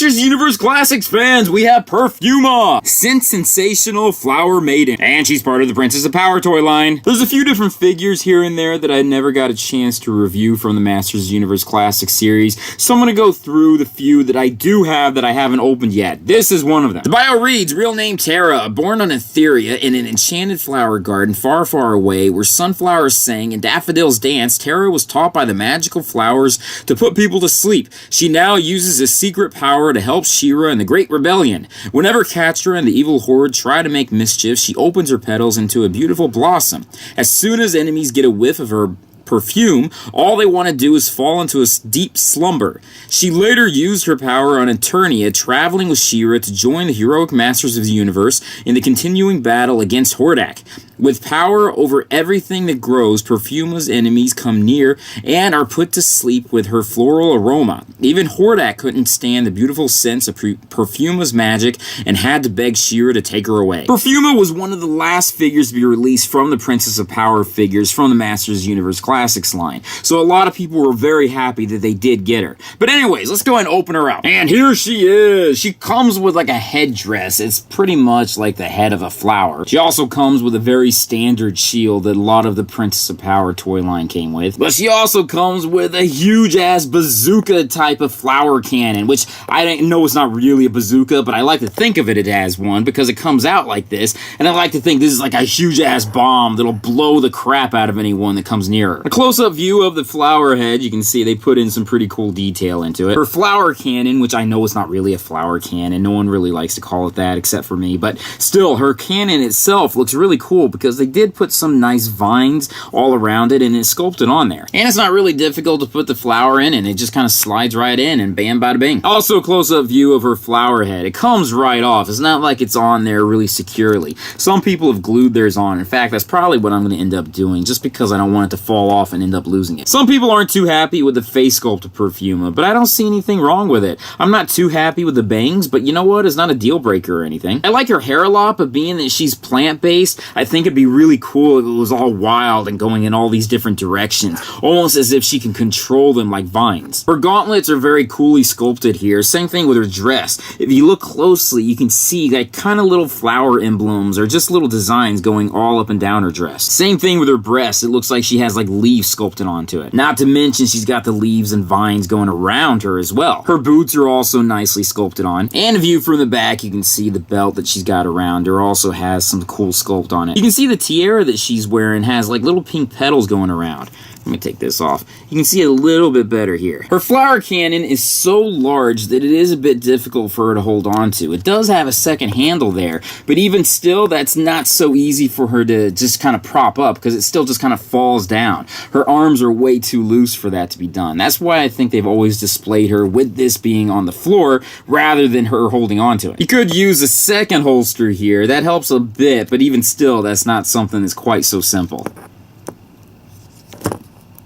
Masters Universe Classics fans, we have Perfuma, sensational flower maiden, and she's part of the Princess of Power toy line. There's a few different figures here and there that I never got a chance to review from the Masters Universe Classics series, so I'm going to go through the few that I do have that I haven't opened yet. This is one of them. The bio reads, real name Terra, born on Etheria in an enchanted flower garden far, far away where sunflowers sang and daffodils danced. Terra was taught by the magical flowers to put people to sleep. She now uses a secret power to help She-Ra in the Great Rebellion. Whenever Catra and the evil horde try to make mischief, she opens her petals into a beautiful blossom. As soon as enemies get a whiff of her perfume, all they want to do is fall into a deep slumber. She later used her power on Eternia, traveling with She-Ra to join the heroic Masters of the Universe in the continuing battle against Hordak. With power over everything that grows, Perfuma's enemies come near and are put to sleep with her floral aroma. Even Hordak couldn't stand the beautiful scents of Perfuma's magic and had to beg She-Ra to take her away. Perfuma was one of the last figures to be released from the Princess of Power figures from the Masters Universe Classics line, so a lot of people were very happy that they did get her. But anyways, let's go ahead and open her up. And here she is! She comes with like a headdress. It's pretty much like the head of a flower. She also comes with a very standard shield that a lot of the Princess of Power toy line came with. But she also comes with a huge-ass bazooka type of flower cannon, which I didn't know it's not really a bazooka, but I like to think of it as one because it comes out like this, and I like to think this is like a huge-ass bomb that'll blow the crap out of anyone that comes near her. A close-up view of the flower head, you can see they put in some pretty cool detail into it. Her flower cannon, which I know is not really a flower cannon, no one really likes to call it that except for me, but still, her cannon itself looks really cool because they did put some nice vines all around it and it's sculpted on there. And it's not really difficult to put the flower in, and it just kind of slides right in and bam bada bing. Also, a close-up view of her flower head. It comes right off. It's not like it's on there really securely. Some people have glued theirs on. In fact, that's probably what I'm going to end up doing just because I don't want it to fall off and end up losing it. Some people aren't too happy with the face sculpt of Perfuma, but I don't see anything wrong with it. I'm not too happy with the bangs, but you know what? It's not a deal breaker or anything. I like her hair a lot, but being that she's plant-based, I think it'd be really cool if it was all wild and going in all these different directions, almost as if she can control them like vines. Her gauntlets are very coolly sculpted here. Same thing with her dress. If you look closely, you can see like kind of little flower emblems or just little designs going all up and down her dress. Same thing with her breasts. It looks like she has like leaves sculpted onto it. Not to mention she's got the leaves and vines going around her as well. Her boots are also nicely sculpted on. And a view from the back, you can see the belt that she's got around her also has some cool sculpt on it. You can see the tiara that she's wearing has like little pink petals going around. Let me take this off. You can see it a little bit better here. Her flower cannon is so large that it is a bit difficult for her to hold on to. It does have a second handle there, but even still, that's not so easy for her to just kind of prop up because it still just kind of falls down. Her arms are way too loose for that to be done. That's why I think they've always displayed her with this being on the floor rather than her holding on to it. You could use a second holster here. That helps a bit, but even still, that's not something that's quite so simple.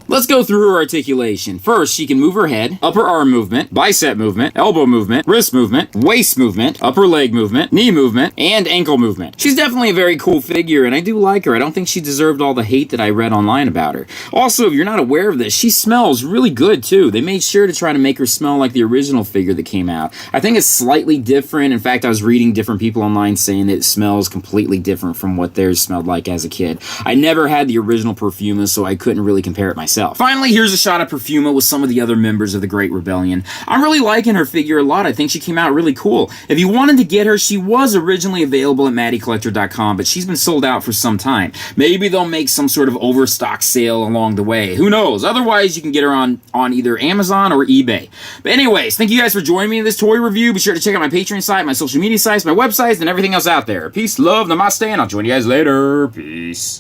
Let's go through her articulation. First, she can move her head, upper arm movement, bicep movement, elbow movement, wrist movement, waist movement, upper leg movement, knee movement, and ankle movement. She's definitely a very cool figure, and I do like her. I don't think she deserved all the hate that I read online about her. Also, if you're not aware of this, she smells really good, too. They made sure to try to make her smell like the original figure that came out. I think it's slightly different. In fact, I was reading different people online saying that it smells completely different from what theirs smelled like as a kid. I never had the original Perfuma, so I couldn't really compare it myself. Finally, here's a shot of Perfuma with some of the other members of the Great Rebellion. I'm really liking her figure a lot. I think she came out really cool. If you wanted to get her, she was originally available at MaddieCollector.com, but she's been sold out for some time. Maybe they'll make some sort of overstock sale along the way. Who knows? Otherwise, you can get her on either Amazon or eBay. But anyways, thank you guys for joining me in this toy review. Be sure to check out my Patreon site, my social media sites, my websites, and everything else out there. Peace, love, namaste, and I'll join you guys later. Peace.